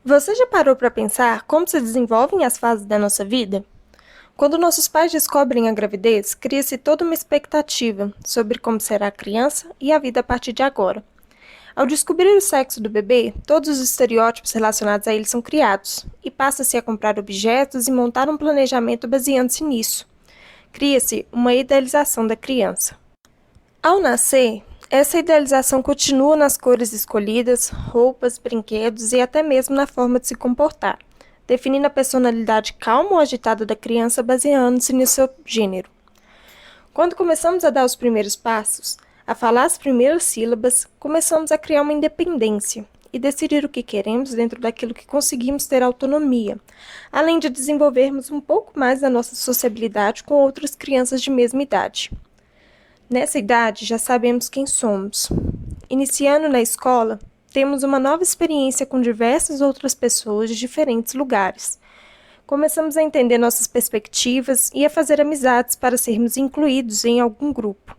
Você já parou para pensar como se desenvolvem as fases da nossa vida? Quando nossos pais descobrem a gravidez, cria-se toda uma expectativa sobre como será a criança e a vida a partir de agora. Ao descobrir o sexo do bebê, todos os estereótipos relacionados a ele são criados, e passa-se a comprar objetos e montar um planejamento baseando-se nisso. Cria-se uma idealização da criança. Ao nascer, essa idealização continua nas cores escolhidas, roupas, brinquedos e até mesmo na forma de se comportar, definindo a personalidade calma ou agitada da criança baseando-se no seu gênero. Quando começamos a dar os primeiros passos, a falar as primeiras sílabas, começamos a criar uma independência e decidir o que queremos dentro daquilo que conseguimos ter autonomia, além de desenvolvermos um pouco mais a nossa sociabilidade com outras crianças de mesma idade. Nessa idade, já sabemos quem somos. Iniciando na escola, temos uma nova experiência com diversas outras pessoas de diferentes lugares. Começamos a entender nossas perspectivas e a fazer amizades para sermos incluídos em algum grupo.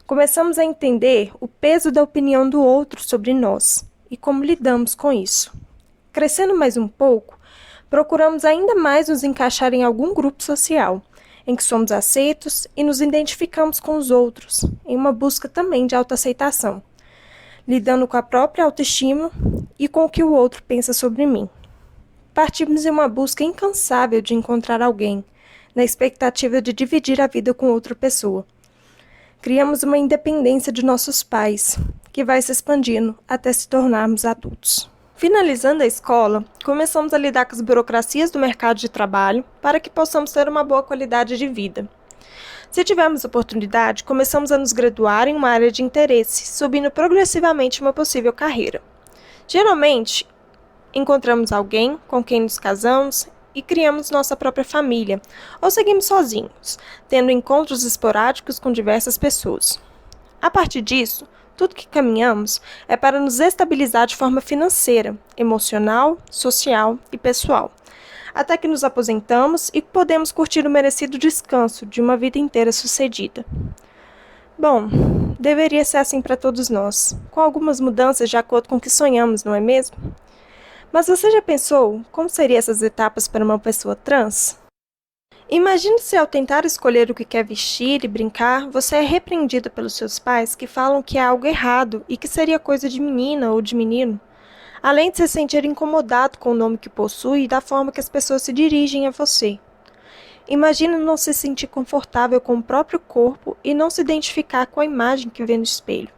Começamos a entender o peso da opinião do outro sobre nós e como lidamos com isso. Crescendo mais um pouco, procuramos ainda mais nos encaixar em algum grupo social, em que somos aceitos e nos identificamos com os outros, em uma busca também de autoaceitação, lidando com a própria autoestima e com o que o outro pensa sobre mim. Partimos em uma busca incansável de encontrar alguém, na expectativa de dividir a vida com outra pessoa. Criamos uma independência de nossos pais, que vai se expandindo até se tornarmos adultos. Finalizando a escola, começamos a lidar com as burocracias do mercado de trabalho para que possamos ter uma boa qualidade de vida. Se tivermos oportunidade, começamos a nos graduar em uma área de interesse, subindo progressivamente uma possível carreira. Geralmente, encontramos alguém com quem nos casamos e criamos nossa própria família, ou seguimos sozinhos, tendo encontros esporádicos com diversas pessoas. A partir disso, tudo que caminhamos é para nos estabilizar de forma financeira, emocional, social e pessoal, até que nos aposentamos e podemos curtir o merecido descanso de uma vida inteira sucedida. Bom, deveria ser assim para todos nós, com algumas mudanças de acordo com o que sonhamos, não é mesmo? Mas você já pensou como seriam essas etapas para uma pessoa trans? Imagine se ao tentar escolher o que quer vestir e brincar, você é repreendido pelos seus pais que falam que é algo errado e que seria coisa de menina ou de menino, além de se sentir incomodado com o nome que possui e da forma que as pessoas se dirigem a você. Imagine não se sentir confortável com o próprio corpo e não se identificar com a imagem que vê no espelho.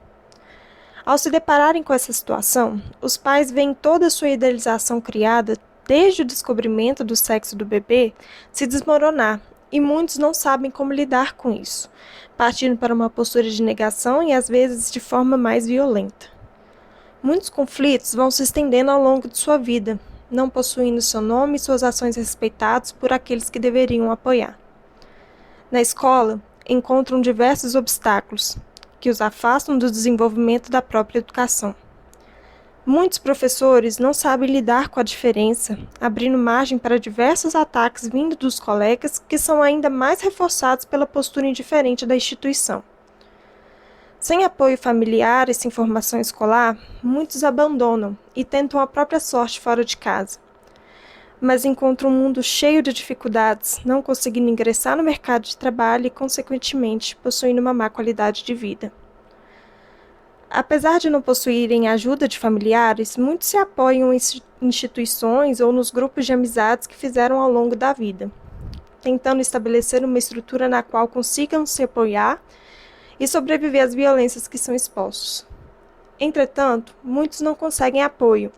Ao se depararem com essa situação, os pais veem toda a sua idealização criada desde o descobrimento do sexo do bebê se desmoronar, e muitos não sabem como lidar com isso, partindo para uma postura de negação e às vezes de forma mais violenta. Muitos conflitos vão se estendendo ao longo de sua vida, não possuindo seu nome e suas ações respeitados por aqueles que deveriam apoiar. Na escola, encontram diversos obstáculos que os afastam do desenvolvimento da própria educação. Muitos professores não sabem lidar com a diferença, abrindo margem para diversos ataques vindos dos colegas que são ainda mais reforçados pela postura indiferente da instituição. Sem apoio familiar e sem formação escolar, muitos abandonam e tentam a própria sorte fora de casa. Mas encontram um mundo cheio de dificuldades, não conseguindo ingressar no mercado de trabalho e, consequentemente, possuindo uma má qualidade de vida. Apesar de não possuírem ajuda de familiares, muitos se apoiam em instituições ou nos grupos de amizades que fizeram ao longo da vida, tentando estabelecer uma estrutura na qual consigam se apoiar e sobreviver às violências que são expostos. Entretanto, muitos não conseguem apoio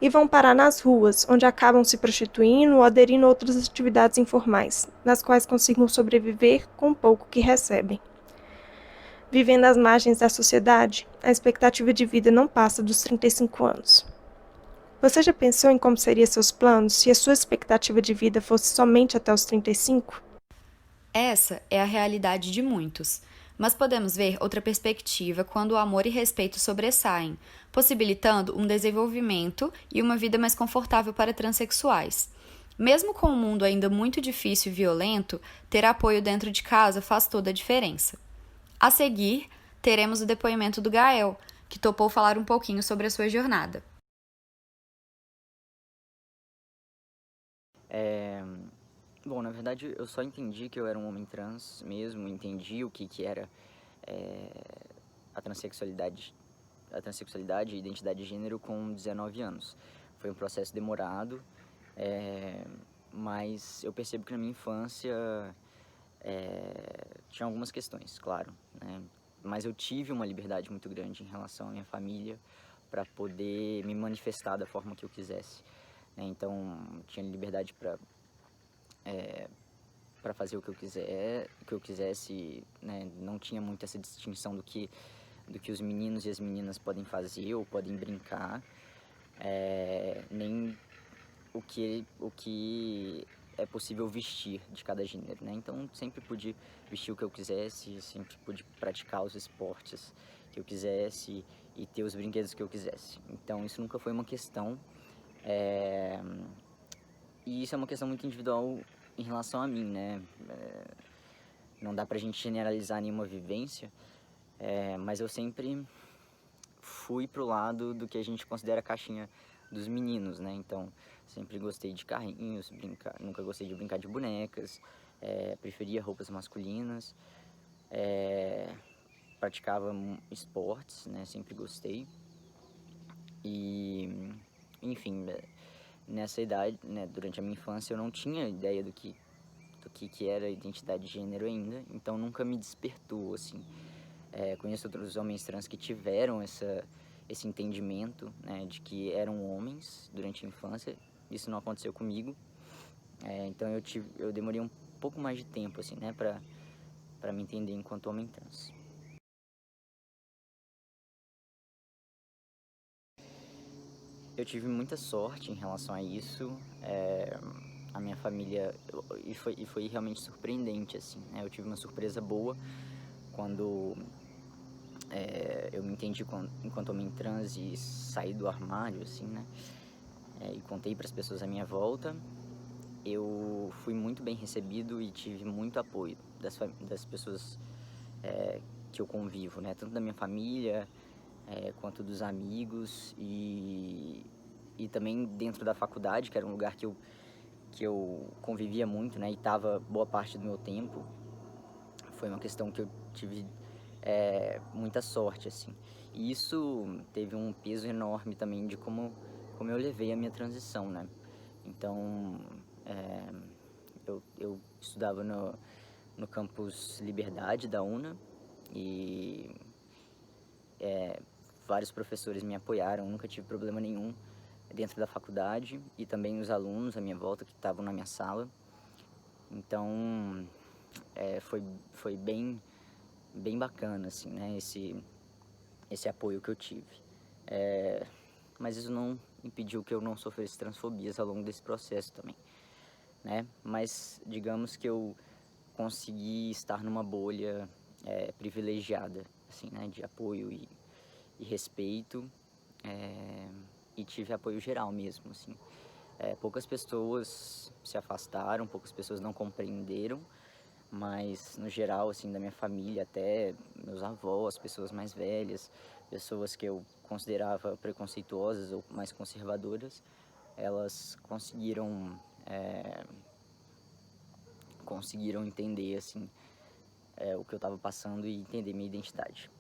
e vão parar nas ruas, onde acabam se prostituindo ou aderindo a outras atividades informais, nas quais consigam sobreviver com o pouco que recebem. Vivendo às margens da sociedade, a expectativa de vida não passa dos 35 anos. Você já pensou em como seriam seus planos se a sua expectativa de vida fosse somente até os 35? Essa é a realidade de muitos, mas podemos ver outra perspectiva quando o amor e respeito sobressaem, possibilitando um desenvolvimento e uma vida mais confortável para transexuais. Mesmo com um mundo ainda muito difícil e violento, ter apoio dentro de casa faz toda a diferença. A seguir, teremos o depoimento do Gael, que topou falar um pouquinho sobre a sua jornada. Bom, na verdade eu só entendi que eu era um homem trans mesmo, entendi o que era a transexualidade, e identidade de gênero com 19 anos. Foi um processo demorado, mas eu percebo que na minha infância tinha algumas questões, claro, né? Mas eu tive uma liberdade muito grande em relação à minha família para poder me manifestar da forma que eu quisesse, né? Então, tinha liberdade para fazer o que eu quisesse, né? Não tinha muito essa distinção do que os meninos e as meninas podem fazer ou podem brincar, nem o que é possível vestir de cada gênero, né? Então sempre pude vestir o que eu quisesse, sempre pude praticar os esportes que eu quisesse e ter os brinquedos que eu quisesse. Então isso nunca foi uma questão, é... e isso é uma questão muito individual em relação a mim, né? Não dá pra gente generalizar nenhuma vivência, mas eu sempre fui pro lado do que a gente considera a caixinha dos meninos, né? Então, sempre gostei de carrinhos, nunca gostei de brincar de bonecas, preferia roupas masculinas, praticava esportes, né? Sempre gostei. E, enfim, nessa idade, né? Durante a minha infância, eu não tinha ideia do que era identidade de gênero ainda, então nunca me despertou, assim. Conheço outros homens trans que tiveram esse entendimento, né, de que eram homens durante a infância. Isso não aconteceu comigo. Então eu demorei um pouco mais de tempo, assim, né, para me entender enquanto homem trans. Eu tive muita sorte em relação a isso. A minha família e foi realmente surpreendente, assim, né? Eu tive uma surpresa boa quando eu me entendi enquanto homem trans e saí do armário, assim, né? E contei para as pessoas à minha volta. Eu fui muito bem recebido e tive muito apoio das pessoas que eu convivo, né? Tanto da minha família quanto dos amigos e também dentro da faculdade, que era um lugar que eu convivia muito, né? E tava boa parte do meu tempo. Foi uma questão que eu tive muita sorte, assim. E isso teve um peso enorme também de como eu levei a minha transição, né? Então, eu estudava no campus Liberdade da UNA e vários professores me apoiaram, nunca tive problema nenhum dentro da faculdade e também os alunos à minha volta que estavam na minha sala. Então, foi bem bacana, assim, né, esse apoio que eu tive. Mas isso não impediu que eu não sofresse transfobias ao longo desse processo também, né? Mas digamos que eu consegui estar numa bolha privilegiada, assim, né, de apoio e respeito, e tive apoio geral mesmo, assim. Poucas pessoas se afastaram, poucas pessoas não compreenderam, mas no geral, assim, da minha família, até meus avós, pessoas mais velhas, pessoas que eu considerava preconceituosas ou mais conservadoras, elas conseguiram entender, assim, o que eu estava passando e entender minha identidade.